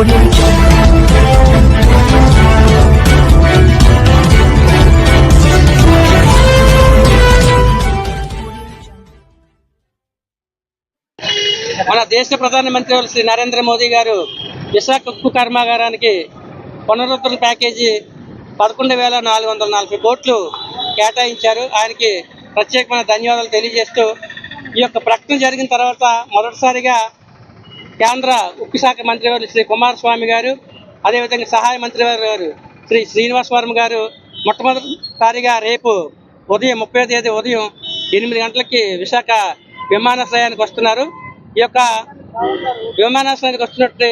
మన దేశ ప్రధానమంత్రి శ్రీ నరేంద్ర మోదీ గారు విశాఖ ఉక్కు కర్మాగారానికి పునరుద్ధరణ ప్యాకేజీ 11,440 కోట్లు కేటాయించారు. ఆయనకి ప్రత్యేకమైన ధన్యవాదాలు తెలియజేస్తూ ఈ యొక్క ప్రకటన జరిగిన తర్వాత మొదటిసారిగా కేంద్ర ఉక్కు శాఖ మంత్రివర్యులు శ్రీ కుమారస్వామి గారు, అదేవిధంగా సహాయ మంత్రివర్యులు గారు శ్రీ శ్రీనివాస్ వర్మ గారు మొట్టమొదటిసారిగా రేపు ఉదయం 30వ తేదీ ఉదయం 8 గంటలకి విశాఖ విమానాశ్రయానికి వస్తున్నారు. ఈ యొక్క విమానాశ్రయానికి వస్తున్నట్టు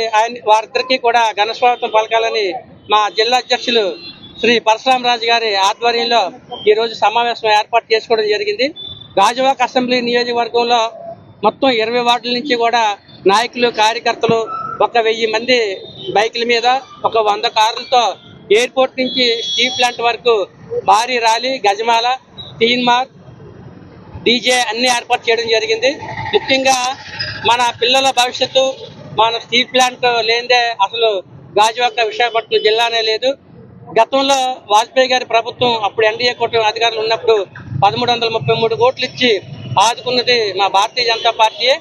వారిద్దరికీ కూడా ఘనస్వాగతం పలకాలని మా జిల్లా అధ్యక్షులు శ్రీ పరశురామరాజు గారి ఆధ్వర్యంలో ఈరోజు సమావేశం ఏర్పాటు చేసుకోవడం జరిగింది. గాజువాక అసెంబ్లీ నియోజకవర్గంలో మొత్తం 20 వార్డుల నుంచి కూడా నాయకులు, కార్యకర్తలు 1,000 మంది బైకుల మీద 100 కార్లతో ఎయిర్పోర్ట్ నుంచి స్టీల్ ప్లాంట్ వరకు భారీ ర్యాలీ, గజమాల, తీన్మార్, డీజే అన్ని ఏర్పాటు చేయడం జరిగింది. ముఖ్యంగా మన పిల్లల భవిష్యత్తు, మన స్టీల్ ప్లాంట్ లేనిదే అసలు గాజువాక విశాఖపట్నం జిల్లానే లేదు. గతంలో వాజ్పేయి గారి ప్రభుత్వం అప్పుడు ఎన్డీఏ కూటమి అధికారులు ఉన్నప్పుడు 1,333 కోట్లు ఇచ్చి ఆదుకున్నది మా భారతీయ జనతా పార్టీయే.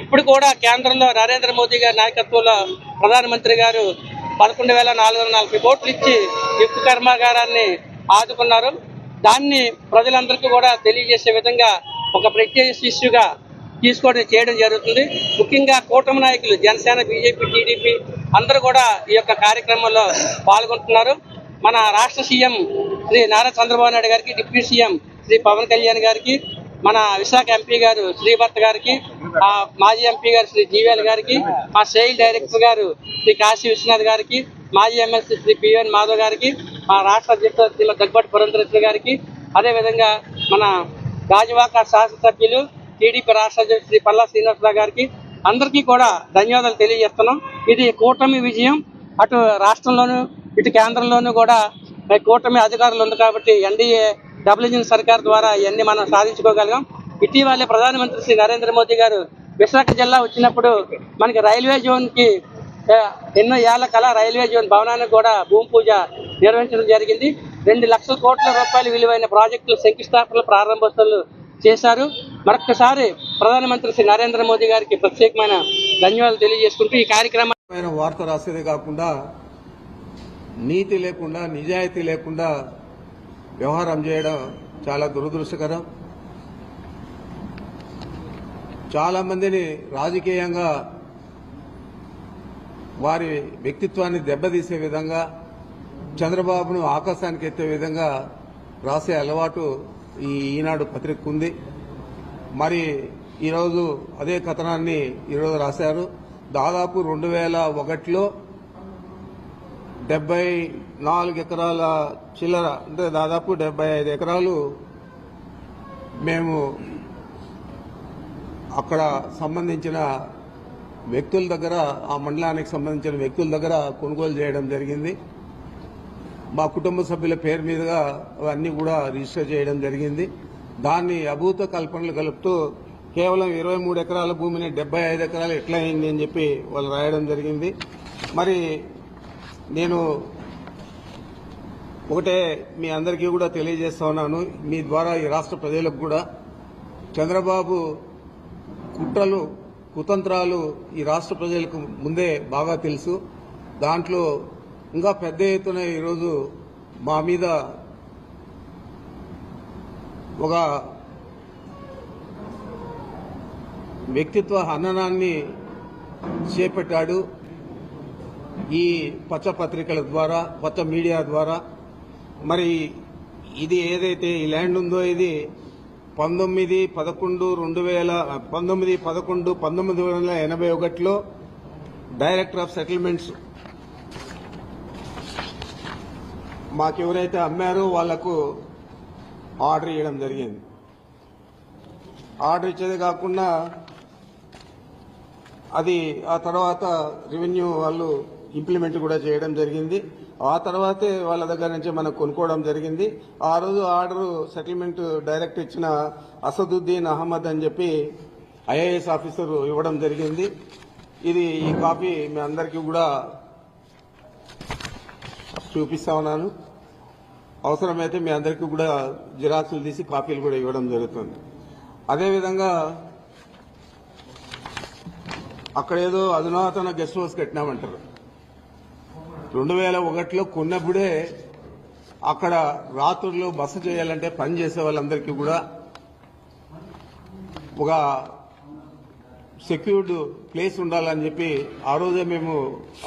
ఇప్పుడు కూడా కేంద్రంలో నరేంద్ర మోదీ గారి నాయకత్వంలో ప్రధానమంత్రి గారు 11,440 కోట్లు ఇచ్చి ఉక్కు కర్మాగారాన్ని ఆదుకున్నారు. దాన్ని ప్రజలందరికీ కూడా తెలియజేసే విధంగా ఒక ప్రత్యేక ఇష్యూగా చేయడం జరుగుతుంది. ముఖ్యంగా కూటమి నాయకులు జనసేన, బీజేపీ, టీడీపీ అందరూ కూడా ఈ యొక్క కార్యక్రమంలో పాల్గొంటున్నారు. మన రాష్ట్ర సీఎం శ్రీ నారా చంద్రబాబు నాయుడు గారికి, డిప్యూటీ సీఎం శ్రీ పవన్ కళ్యాణ్ గారికి, మన విశాఖ ఎంపీ గారు శ్రీభర్త గారికి, మాజీ ఎంపీ గారు శ్రీ జీవేల్ గారికి, మా సెయిల్ డైరెక్టర్ గారు శ్రీ కాశీ విశ్వనాథ్ గారికి, మాజీ ఎమ్మెల్సీ శ్రీ పిఎన్ మాధవ్ గారికి, మా రాష్ట్ర అధ్యక్షుడు శ్రీ దగ్గుబాటి పురంధరేశ్వరి గారికి, అదేవిధంగా మన గాజువాక శాసనసభ్యులు టీడీపీ రాష్ట్ర అధ్యక్షుడు శ్రీ పల్లా శ్రీనివాసరావు గారికి అందరికీ కూడా ధన్యవాదాలు తెలియజేస్తున్నాం. ఇది కూటమి విజయం. అటు రాష్ట్రంలోనూ ఇటు కేంద్రంలోనూ కూడా కూటమి అధికారులు ఉంది కాబట్టి ఎన్డీఏ డబుల్ ఇంజిన్ సర్కార్ ద్వారా ఇవన్నీ మనం సాధించుకోగలిగాం. ఇటీవలే ప్రధానమంత్రి శ్రీ నరేంద్ర మోదీ గారు విశాఖ జిల్లా వచ్చినప్పుడు మనకి రైల్వే జోన్కి ఎన్నో ఏళ్ల కల రైల్వే జోన్ భవనానికి కూడా భూమి పూజ నిర్వహించడం జరిగింది. 2 లక్షల కోట్ల రూపాయలు విలువైన ప్రాజెక్టులు శంకుస్థాపనలు, ప్రారంభోత్సవాలు చేశారు. మరొకసారి ప్రధానమంత్రి శ్రీ నరేంద్ర మోదీ గారికి ప్రత్యేకమైన ధన్యవాదాలు తెలియజేసుకుంటూ ఈ కార్యక్రమం వార్త రాసేదే కాకుండా నీతి లేకుండా, నిజాయితీ లేకుండా వ్యవహారం చేయడం చాలా దురదృష్టకరం. చాలా మందిని రాజకీయంగా వారి వ్యక్తిత్వాన్ని దెబ్బతీసే విధంగా, చంద్రబాబును ఆకాశానికి ఎత్తే విధంగా రాసే అలవాటు ఈ ఈనాడు పత్రిక ఉంది. మరి ఈరోజు అదే కథనాన్ని ఈరోజు రాశారు. దాదాపు 2001లో 74 ఎకరాల చిల్లర, అంటే దాదాపు 75 ఎకరాలు మేము అక్కడ సంబంధించిన వ్యక్తుల దగ్గర, ఆ మండలానికి సంబంధించిన వ్యక్తుల దగ్గర కొనుగోలు చేయడం జరిగింది. మా కుటుంబ సభ్యుల పేరు మీదుగా అవన్నీ కూడా రిజిస్టర్ చేయడం జరిగింది. దాన్ని అభూత కల్పనలు కలుపుతూ కేవలం 23 ఎకరాల భూమిని 75 ఎకరాలు ఎట్లా అయింది అని చెప్పి వాళ్ళు రాయడం జరిగింది. మరి నేను ఒకటే మీ అందరికీ కూడా తెలియజేస్తా ఉన్నాను, మీ ద్వారా ఈ రాష్ట్ర ప్రజలకు కూడా చంద్రబాబు కుట్రలు, కుతంత్రాలు ఈ రాష్ట్ర ప్రజలకు ముందే బాగా తెలుసు. దాంట్లో ఇంకా పెద్ద ఎత్తున ఈరోజు మా మీద ఒక వ్యక్తిత్వ హననాన్ని చేపట్టాడు. ఈ పచ్చ పత్రికల ద్వారా, పచ్చ మీడియా ద్వారా. మరి ఇది ఏదైతే ఈ ల్యాండ్ ఉందో ఇది 19/11/1981లో డైరెక్టర్ ఆఫ్ సెటిల్మెంట్స్ మాకెవరైతే అమ్మారో వాళ్లకు ఆర్డర్ ఇవ్వడం జరిగింది. ఆర్డర్ ఇచ్చేదే కాకుండా అది ఆ తర్వాత రెవెన్యూ వాళ్ళు ఇంప్లిమెంట్ కూడా చేయడం జరిగింది. ఆ తర్వాతే వాళ్ళ దగ్గర నుంచి మనం కొనుక్కోవడం జరిగింది. ఆ రోజు ఆర్డర్ సెటిల్మెంట్ డైరెక్ట్ ఇచ్చిన అసదుద్దీన్ అహ్మద్ అని చెప్పి ఐఏఎస్ ఆఫీసర్ ఇవ్వడం జరిగింది. ఈ కాపీ మీ అందరికీ కూడా చూపిస్తా ఉన్నాను. అవసరమైతే మీ అందరికీ కూడా జిరాక్సులు తీసి కాపీలు కూడా ఇవ్వడం జరుగుతుంది. అదేవిధంగా అక్కడ ఏదో అధునాతన గెస్ట్ హౌస్ కట్టినామంటారు. 2001లో కొన్నప్పుడే అక్కడ రాత్రుల్లో బస చేయాలంటే పని చేసే వాళ్ళందరికీ కూడా ఒక సెక్యూర్డ్ ప్లేస్ ఉండాలని చెప్పి ఆ రోజే మేము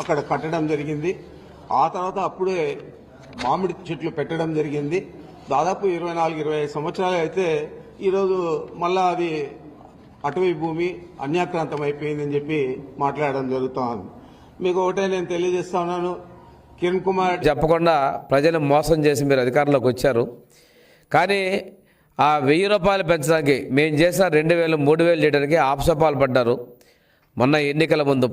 అక్కడ కట్టడం జరిగింది. ఆ తర్వాత అప్పుడే మామిడి చెట్లు పెట్టడం జరిగింది. దాదాపు 24-25 సంవత్సరాలు అయితే ఈరోజు మళ్ళా అది అటవీ భూమి అన్యాక్రాంతం అయిపోయిందని చెప్పి మాట్లాడడం జరుగుతోంది. మీకు ఒకటే నేను తెలియజేస్తా ఉన్నాను, కిరణ్ కుమార్ చెప్పకుండా ప్రజలు మోసం చేసి మీరు అధికారంలోకి వచ్చారు. కానీ ఆ 1000 రూపాయలు పెంచడానికి మేము చేసిన 2000, 3000 చేయడానికి ఆపసపాలు పడ్డారు. మొన్న ఎన్నికల ముందు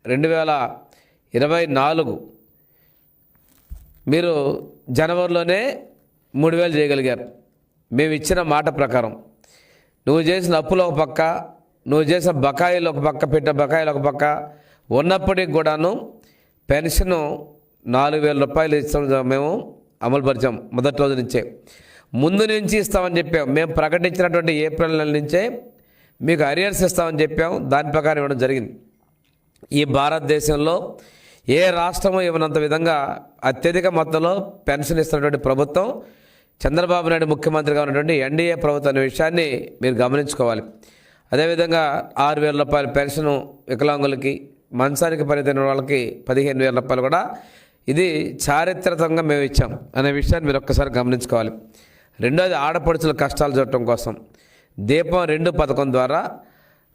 2024 మీరు జనవరిలోనే 3000 చేయగలిగారు. మేము ఇచ్చిన మాట ప్రకారం నువ్వు చేసిన అప్పులు ఒక పక్క, నువ్వు చేసిన బకాయిలు ఒక పక్క, పెట్టిన బకాయిలు ఒక పక్క ఉన్నప్పటికి కూడాను పెన్షను 4000 రూపాయలు ఇస్తాం మేము అమలుపరిచాం. మొదటి రోజు నుంచే ముందు నుంచి ఇస్తామని చెప్పాం. మేము ప్రకటించినటువంటి ఏప్రిల్ నెల నుంచే మీకు అరియర్స్ ఇస్తామని చెప్పాం. దాని ప్రకారం ఇవ్వడం జరిగింది. ఈ భారతదేశంలో ఏ రాష్ట్రము ఇవ్వనంత విధంగా అత్యధిక మొత్తంలో పెన్షన్ ఇస్తున్నటువంటి ప్రభుత్వం చంద్రబాబు నాయుడు ముఖ్యమంత్రిగా ఉన్నటువంటి ఎన్డీఏ ప్రభుత్వం అనే విషయాన్ని మీరు గమనించుకోవాలి. అదేవిధంగా 6000 రూపాయల పెన్షను వికలాంగులకి, మంచానికి పరిమితమైన వాళ్ళకి 15,000 రూపాయలు కూడా ఇది చారిత్రకంగా మేము ఇచ్చాం అనే విషయాన్ని మీరు ఒక్కసారి గమనించుకోవాలి. రెండోది ఆడపడుచుల కష్టాలు చూడటం కోసం దీపం 2 పథకం ద్వారా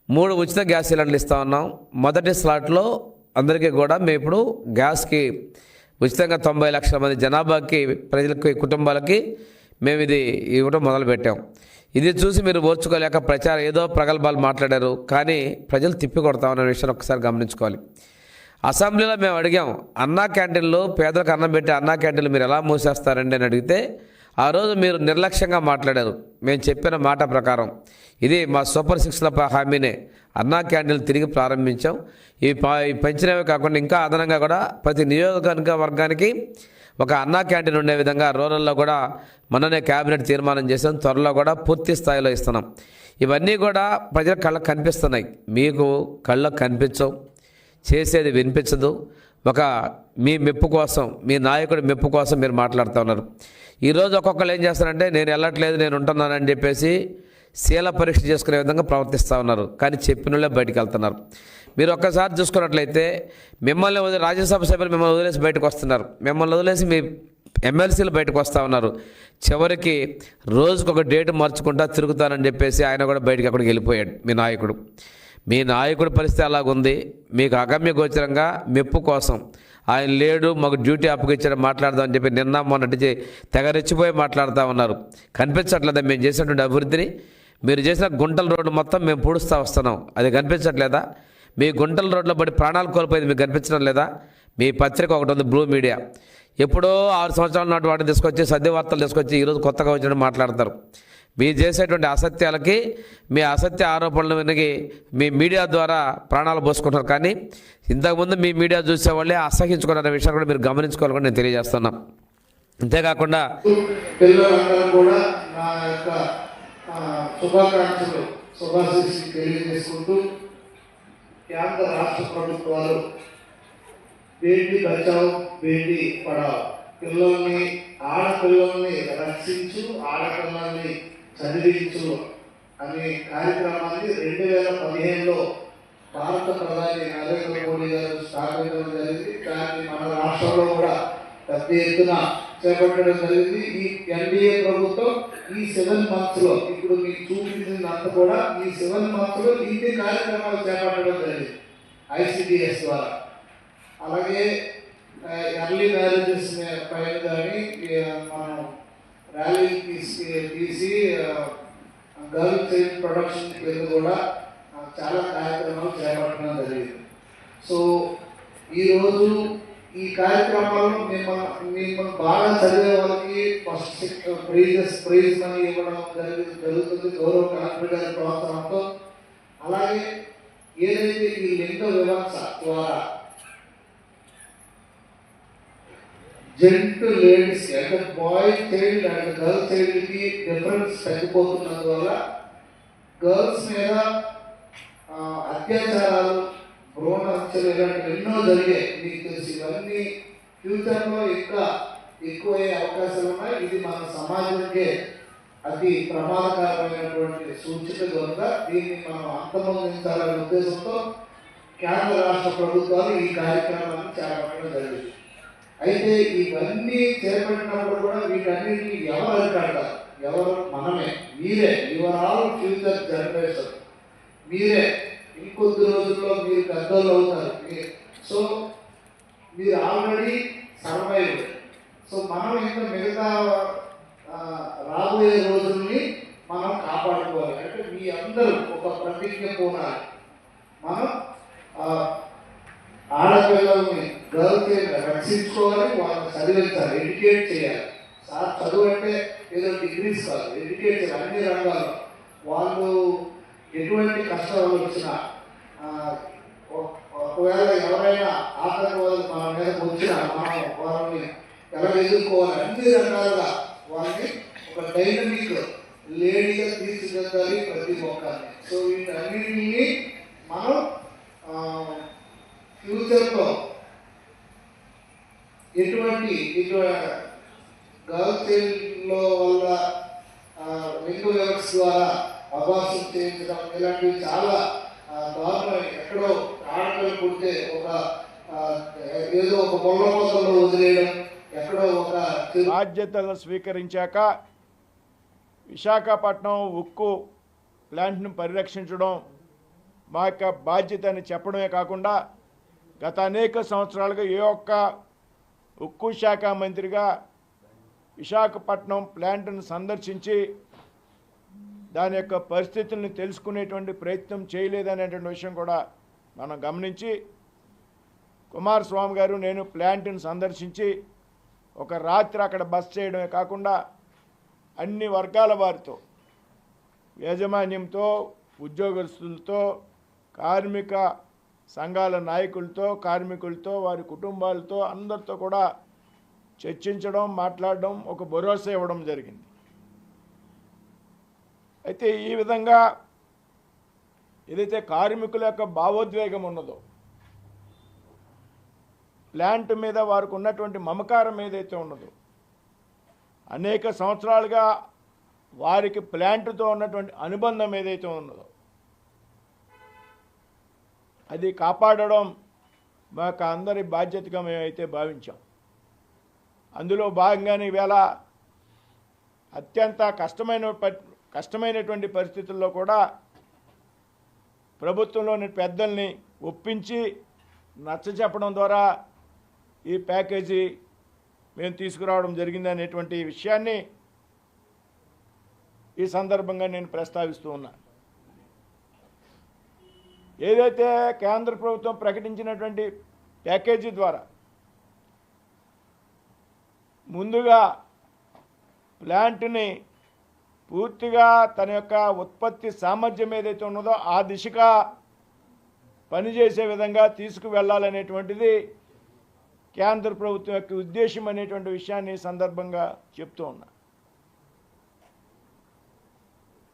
3 ఉచిత గ్యాస్ సిలిండర్లు ఇస్తా ఉన్నాం. మొదటి స్లాట్లో అందరికీ కూడా మేము ఇప్పుడు గ్యాస్కి ఉచితంగా 90 లక్షల మంది జనాభాకి, ప్రజలకి, కుటుంబాలకి మేము ఇది ఇవ్వడం మొదలుపెట్టాం. ఇది చూసి మీరు ఓర్చుకోలేక ఏదో ప్రగల్భాలు మాట్లాడారు. కానీ ప్రజలు తిప్పి కొడతామనే విషయాన్ని ఒకసారి గమనించుకోవాలి. అసెంబ్లీలో మేము అడిగాం, అన్నా క్యాంటీన్లు, పేదలకు అన్నం పెట్టి అన్నా క్యాంటీన్లు మీరు ఎలా మూసేస్తారండి అని అడిగితే ఆ రోజు మీరు నిర్లక్ష్యంగా మాట్లాడారు. మేము చెప్పిన మాట ప్రకారం ఇది మా సూపర్ 6ల హామీనే. అన్నా క్యాంటీన్లు తిరిగి ప్రారంభించాం. ఇవి పెంచినవే కాకుండా ఇంకా అదనంగా కూడా ప్రతి నియోజకవర్గానికి ఒక అన్నా క్యాంటీన్ ఉండే విధంగా రూరల్లో కూడా మొన్ననే క్యాబినెట్ తీర్మానం చేసాం. త్వరలో కూడా పూర్తి స్థాయిలో ఇస్తున్నాం. ఇవన్నీ కూడా ప్రజల కళ్ళకు కనిపిస్తున్నాయి. మీకు కళ్ళకు కనిపించవు, చేసేది వినిపించదు. ఒక మీ మెప్పు కోసం, మీ నాయకుడి మెప్పు కోసం మీరు మాట్లాడుతూ ఉన్నారు. ఈరోజు ఒక్కొక్కరు ఏం చేస్తారంటే నేను వెళ్ళట్లేదు, నేను ఉంటున్నానని చెప్పేసి శీల పరీక్ష చేసుకునే విధంగా ప్రవర్తిస్తూ ఉన్నారు. కానీ చెప్పినోళ్ళే బయటికి వెళ్తున్నారు. మీరు ఒక్కసారి చూసుకున్నట్లయితే మిమ్మల్ని రాజ్యసభ సభ్యులు మిమ్మల్ని వదిలేసి బయటకు వస్తున్నారు. మిమ్మల్ని వదిలేసి మీ ఎమ్మెల్సీలు బయటకు వస్తూ ఉన్నారు. చివరికి రోజుకొక డేట్ మార్చుకుంటా తిరుగుతానని చెప్పేసి ఆయన కూడా బయటికి అక్కడికి వెళ్ళిపోయాడు మీ నాయకుడి పరిస్థితి అలాగుంది. మీకు అగమ్య గోచరంగా మెప్పు కోసం ఆయన లేడు, మాకు డ్యూటీ అప్పగించడం మాట్లాడదామని చెప్పి నిన్న మొన్నటి తెగరెచ్చిపోయి మాట్లాడుతూ ఉన్నారు. కనిపించట్లేదా మేము చేసినటువంటి అభివృద్ధిని? మీరు చేసిన గుంటల రోడ్డు మొత్తం మేము పూడుస్తూ వస్తున్నాం, అది కనిపించట్లేదా? మీ గుంటల రోడ్లో పడి ప్రాణాలు కోల్పోయింది మీకు కనిపించడం లేదా? మీ పత్రిక ఒకటి ఉంది, బ్లూ మీడియా. ఎప్పుడో 6 సంవత్సరాల నాటి వాటిని తీసుకొచ్చి సద్య వార్తలు తీసుకొచ్చి ఈరోజు కొత్తగా వచ్చినట్టు మాట్లాడతారు. మీరు చేసేటువంటి అసత్యాలకి, మీ అసత్య ఆరోపణలు వినగి మీ మీడియా ద్వారా ప్రాణాలు పోసుకుంటారు. కానీ ఇంతకుముందు మీ మీడియా చూసేవాళ్ళే అసహించుకున్న విషయాన్ని కూడా మీరు గమనించుకోవాలని నేను తెలియజేస్తున్నాను. అంతేకాకుండా పిల్లలందరూ కూడా నా యొక్క శుభాకాంక్షలు, శుభాశీస్సులు తెలియజేసుకుంటూ కేంద్ర రాష్ట్ర ప్రభుత్వాలు బేటీ బచావ్, బేటీ పడావ్, ఆడపిల్లల్ని రక్షించు, ఆడపిల్లల్ని చదివించు అనే కార్యక్రమాన్ని 2015లో భారత ప్రధాని నరేంద్ర మోడీ గారు స్థాపించడం జరిగింది. దాన్ని మన రాష్ట్రంలో కూడా పెద్ద ఎత్తున చేపట్టడం జరిగింది. ఈ ఎన్డీఏ ప్రభుత్వం ఈ 7 months లో, ఇప్పుడు మీకు చూపించినంత కూడా ఈ 7 months లో ఇన్ని కార్యక్రమాలు చేపట్టడం జరిగింది ICDS ద్వారా. అలాగే ఎర్లీ మ్యారేజెస్ పైన కానీ మనం ర్యాలీ తీసి గర్ల్ చైల్డ్ ప్రొడక్షన్ కింద కూడా చాలా కార్యక్రమాలు చేపట్టడం జరిగింది. సో ఈరోజు ఈ కార్యక్రమాల్లో మిమ్మల్ని బాగా చదివే వాళ్ళకి ఫస్ట్ ప్రైజ్ మనీ ఇవ్వడం జరుగుతుంది గౌరవ కలెక్టర్ గారి ప్రోత్సాహంతో. అలాగే ఏదైతే ఈ లింగ వివక్ష ద్వారా జెంట్ లేడీస్ అంటే బాయ్ చైల్డ్ అండ్ గర్ల్ చైల్డ్కి డిఫరెన్స్ తగ్గిపోతున్నందువల్ల గర్ల్స్ మీద అత్యాచారాలు, భ్రూణ హత్యలు ఇలాంటివి ఎన్నో జరిగాయి. మీకు తెలిసి ఇవన్నీ ఫ్యూచర్లో ఇంకా ఎక్కువయ్యే అవకాశాలు ఉన్నాయి. ఇది మన సమాజంకే అతి ప్రమాదకరమైనటువంటి సూచిక కనుక దీన్ని మనం అంతమొందించాలనే ఉద్దేశంతో కేంద్ర రాష్ట్ర ప్రభుత్వాలు ఈ కార్యక్రమాన్ని చేపట్టడం జరిగింది. అయితే ఇవన్నీ చేపట్టినప్పుడు కూడా వీటన్నిటిని ఎవరు అడ్డుకుంటారు? ఎవరు? మనమే, మీరే. Your all future generation. మీరే ఇంకొద్ది రోజుల్లో మీరు పెద్దోళ్ళు అవుతారు. సో మీరు ఆల్రెడీ సర్వైవ్. సో మనం ఇంకా మిగతా రాబోయే రోజుల్ని మనం కాపాడుకోవాలి. అంటే మీ అందరూ ఒక ప్రతిజ్ఞ పూనాలి. మనం ఆడపిల్లల్ని, గర్ల్స్ రక్షించుకోవాలి, వాళ్ళని చదివించాలి, ఎడ్యుకేట్ చేయాలి. చదువు అంటే ఏదో డిగ్రీస్ కాదు, ఎడ్యుకేట్ చేయాలి అన్ని రంగాల్లో. వాళ్ళు ఎటువంటి కష్టాలు వచ్చినా, ఒకవేళ ఎవరైనా ఆతంకవాదులు మన మీద వచ్చినా మనం వాళ్ళని ఎలా ఎదుర్కోవాలి, అన్ని రకాలుగా వాళ్ళని ఒక డైనమిక్ లేడీగా తీర్చిదిద్దాలి ప్రతి ఒక్కరిని. సో వీటన్నిటిని మనం ఫ్యూచర్లో ఎటువంటి గర్ల్స్ చైల్డ్లో వల్ల లింగ వ్యవస్థ ద్వారా అబార్షన్ చేయించడం ఇలాంటివి చాలా దారుణం. ఎక్కడో ఆడపిల్లలు పుడితే ఒక ఏదో ఒక పొలంలో వదిలేయడం, ఎక్కడో ఒక బాధ్యతలను స్వీకరించాక విశాఖపట్నం ఉక్కు ప్లాంట్ను పరిరక్షించడం మా యొక్క బాధ్యత అని చెప్పడమే కాకుండా గత అనేక సంవత్సరాలుగా ఏ ఒక్క ఉక్కు శాఖ మంత్రిగా విశాఖపట్నం ప్లాంట్ను సందర్శించి దాని యొక్క పరిస్థితులను తెలుసుకునేటువంటి ప్రయత్నం చేయలేదనేటువంటి విషయం కూడా మనం గమనించి కుమారస్వామి గారు నేను ప్లాంట్ను సందర్శించి ఒక రాత్రి అక్కడ బస చేయడమే కాకుండా అన్ని వర్గాల వారితో, యాజమాన్యంతో, ఉద్యోగస్తులతో, కార్మిక సంఘాల నాయకులతో, కార్మికులతో, వారి కుటుంబాలతో అందరితో కూడా చర్చించడం, మాట్లాడడం, ఒక భరోసా ఇవ్వడం జరిగింది. అయితే ఈ విధంగా ఏదైతే కార్మికుల యొక్క భావోద్వేగం ఉన్నదో, ప్లాంట్ మీద వారికి ఉన్నటువంటి మమకారం ఏదైతే ఉన్నదో, అనేక సంవత్సరాలుగా వారికి ప్లాంట్తో ఉన్నటువంటి అనుబంధం ఏదైతే ఉన్నదో అది కాపాడడం మాకు అందరి బాధ్యతగా మేమైతే భావించాం. అందులో భాగంగానే ఈవేళ అత్యంత కష్టమైనటువంటి పరిస్థితుల్లో కూడా ప్రభుత్వంలోని పెద్దల్ని ఒప్పించి నచ్చచెప్పడం ద్వారా ఈ ప్యాకేజీ మేము తీసుకురావడం జరిగింది అనేటువంటి విషయాన్ని ఈ సందర్భంగా నేను ప్రస్తావిస్తూ ఉన్నా. ఏదైతే కేంద్ర ప్రభుత్వం ప్రకటించినటువంటి ప్యాకేజీ ద్వారా ముందుగా ప్లాంట్ని పూర్తిగా తన యొక్క ఉత్పత్తి సామర్థ్యం ఏదైతే ఉన్నదో ఆ దిశగా పనిచేసే విధంగా తీసుకువెళ్ళాలనేటువంటిది కేంద్ర ప్రభుత్వం యొక్క ఉద్దేశం అనేటువంటి విషయాన్ని సందర్భంగా చెప్తూ ఉన్నా.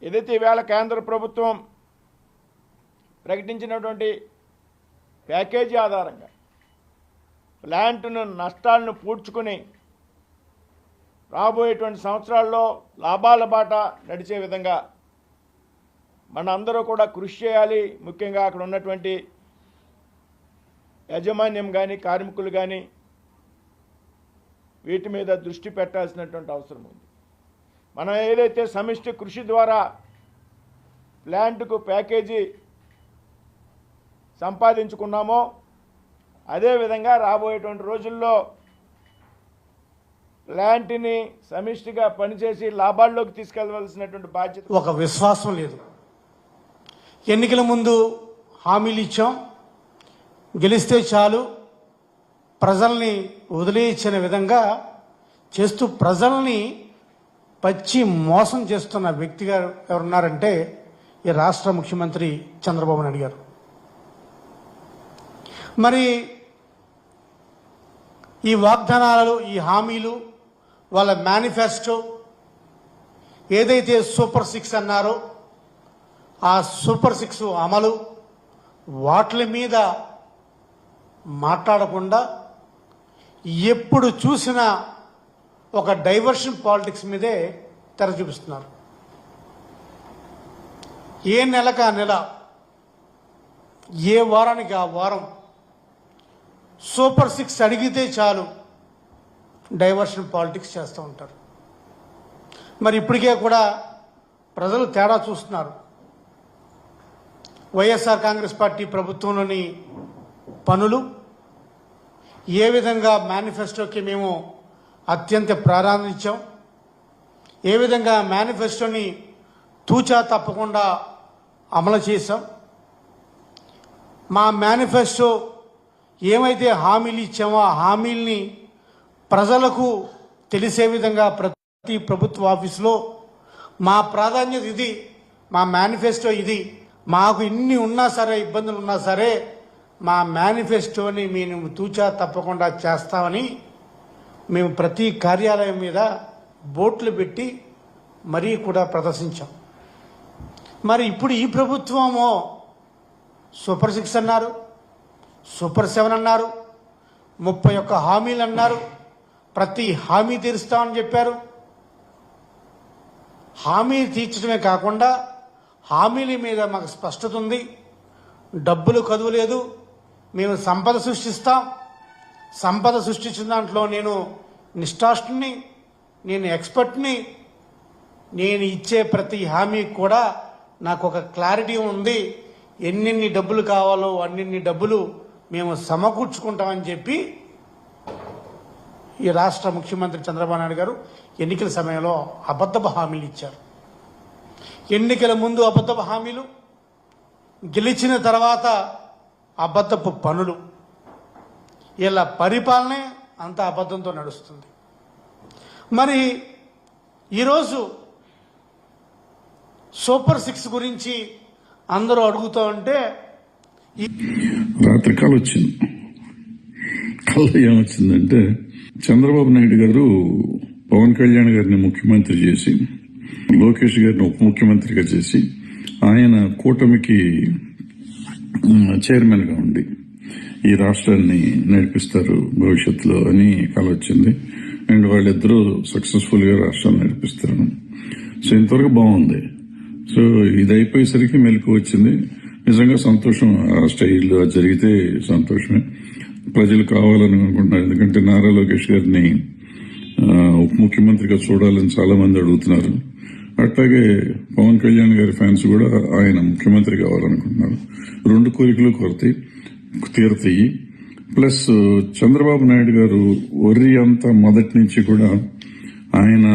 ఏదైతే ఈవేళ కేంద్ర ప్రభుత్వం ప్రకటించినటువంటి ప్యాకేజీ ఆధారంగా ప్లాంట్ను నష్టాలను పూడ్చుకుని రాబోయేటువంటి సంవత్సరాల్లో లాభాల బాట నడిచే విధంగా మన అందరూ కూడా కృషి చేయాలి. ముఖ్యంగా అక్కడ ఉన్నటువంటి యాజమాన్యం కానీ, కార్మికులు కానీ వీటి మీద దృష్టి పెట్టాల్సినటువంటి అవసరం ఉంది. మనం ఏదైతే సమిష్టి కృషి ద్వారా ప్లాంట్కు ప్యాకేజీ సంపాదించుకున్నామో అదేవిధంగా రాబోయేటువంటి రోజుల్లో ప్లాంట్ని సమిష్టిగా పనిచేసి లాభాల్లోకి తీసుకెళ్లవలసినటువంటి బాధ్యత. ఒక విశ్వాసం లేదు. ఎన్నికల ముందు హామీలు ఇచ్చాం, గెలిస్తే చాలు, ప్రజల్ని వదిలేయించిన విధంగా చేస్తూ ప్రజల్ని పచ్చి మోసం చేస్తున్న వ్యక్తిగా ఎవరున్నారంటే ఈ రాష్ట్ర ముఖ్యమంత్రి చంద్రబాబు నాయుడు గారు. మరి ఈ వాగ్దానాలు, ఈ హామీలు, వాళ్ళ మేనిఫెస్టో ఏదైతే సూపర్ 6 అన్నారో ఆ సూపర్ 6 అమలు వాటి మీద మాట్లాడకుండా ఎప్పుడు చూసినా ఒక డైవర్షన్ పాలిటిక్స్ మీదే తెర చూపిస్తున్నారు. ఏ నెలకు ఆ నెల, ఏ వారానికి ఆ వారం సూపర్ 6 అడిగితే చాలు డైవర్షన్ పాలిటిక్స్ చేస్తూ ఉంటారు. మరి ఇప్పటికే కూడా ప్రజలు తేడా చూస్తున్నారు. వైఎస్ఆర్ కాంగ్రెస్ పార్టీ ప్రభుత్వంలోని పనులు ఏ విధంగా మేనిఫెస్టోకి మేము అత్యంత ప్రాధాన్యత ఇచ్చాం, ఏ విధంగా మేనిఫెస్టోని తూచా తప్పకుండా అమలు చేశాం. మా మేనిఫెస్టో ఏమైతే హామీలు ఇచ్చామో ఆ హామీల్ని ప్రజలకు తెలిసే విధంగా ప్రతి ప్రభుత్వ ఆఫీసులో మా ప్రాధాన్యత ఇది, మా మేనిఫెస్టో ఇది, మాకు ఇన్ని ఉన్నా సరే, ఇబ్బందులు ఉన్నా సరే మా మేనిఫెస్టోని మేము తూచా తప్పకుండా చేస్తామని మేము ప్రతి కార్యాలయం మీద బోర్డులు పెట్టి మరీ కూడా ప్రదర్శించాం. మరి ఇప్పుడు ఈ ప్రభుత్వమో సూపర్ 6 అన్నారు, సూపర్ 7 అన్నారు, 31 హామీలు అన్నారు, ప్రతి హామీ తీరుస్తామని చెప్పారు. హామీ తీర్చడమే కాకుండా హామీల మీద మాకు స్పష్టత ఉంది, డబ్బులు కదువలేదు, మేము సంపద సృష్టిస్తాం, సంపద సృష్టించిన దాంట్లో నేను నిష్ఠాష్టుని, నేను ఎక్స్పర్ట్ని, నేను ఇచ్చే ప్రతి హామీ కూడా నాకు ఒక క్లారిటీ ఉంది, ఎన్నెన్ని డబ్బులు కావాలో అన్నిన్ని డబ్బులు మేము సమకూర్చుకుంటామని చెప్పి ఈ రాష్ట్ర ముఖ్యమంత్రి చంద్రబాబు నాయుడు గారు ఎన్నికల సమయంలో అబద్ధపు హామీలు ఇచ్చారు. ఎన్నికల ముందు అబద్ధపు హామీలు, గెలిచిన తర్వాత అబద్ధపు పనులు, ఇలా పరిపాలనే అంత అబద్ధంతో నడుస్తుంది. మరి ఈరోజు సూపర్ 6 గురించి అందరూ అడుగుతూ ఉంటే రాత్రి కళ వచ్చింది. కళ ఏమొచ్చిందంటే చంద్రబాబు నాయుడు గారు పవన్ కళ్యాణ్ గారిని ముఖ్యమంత్రి చేసి, లోకేష్ గారిని ఉప ముఖ్యమంత్రిగా చేసి, ఆయన కూటమికి చైర్మన్ గా ఉండి ఈ రాష్ట్రాన్ని నడిపిస్తారు భవిష్యత్తులో అని కళ వచ్చింది. అండ్ వాళ్ళిద్దరూ సక్సెస్ఫుల్ గా రాష్ట్రాన్ని నడిపిస్తారు. సో ఇంతవరకు బాగుంది. సో ఇది అయిపోయేసరికి మెలకు వచ్చింది. నిజంగా సంతోషం. ఆ స్టైల్ జరిగితే సంతోషమే. ప్రజలు కావాలని అనుకుంటున్నారు. ఎందుకంటే నారా లోకేష్ గారిని ఉప ముఖ్యమంత్రిగా చూడాలని చాలా మంది అడుగుతున్నారు. అట్లాగే పవన్ కళ్యాణ్ గారి ఫ్యాన్స్ కూడా ఆయన ముఖ్యమంత్రి కావాలనుకుంటున్నారు. రెండు కోరికలు తీరుతాయి. ప్లస్ చంద్రబాబు నాయుడు గారు వర్రి అంతా మొదటి నుంచి కూడా ఆయన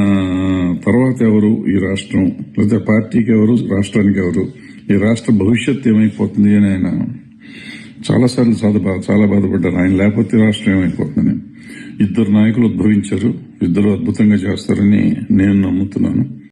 తర్వాత ఎవరు ఈ రాష్ట్రం, లేదా పార్టీకి ఎవరు, రాష్ట్రానికి ఎవరు, ఈ రాష్ట్ర భవిష్యత్తు ఏమైపోతుంది అని ఆయన చాలాసార్లు చాలా బాధపడ్డారు. ఆయన లేకపోతే రాష్ట్రం ఏమైపోతుందని. ఇద్దరు నాయకులు ఉద్భవించారు, ఇద్దరు అద్భుతంగా చేస్తారని నేను నమ్ముతున్నాను.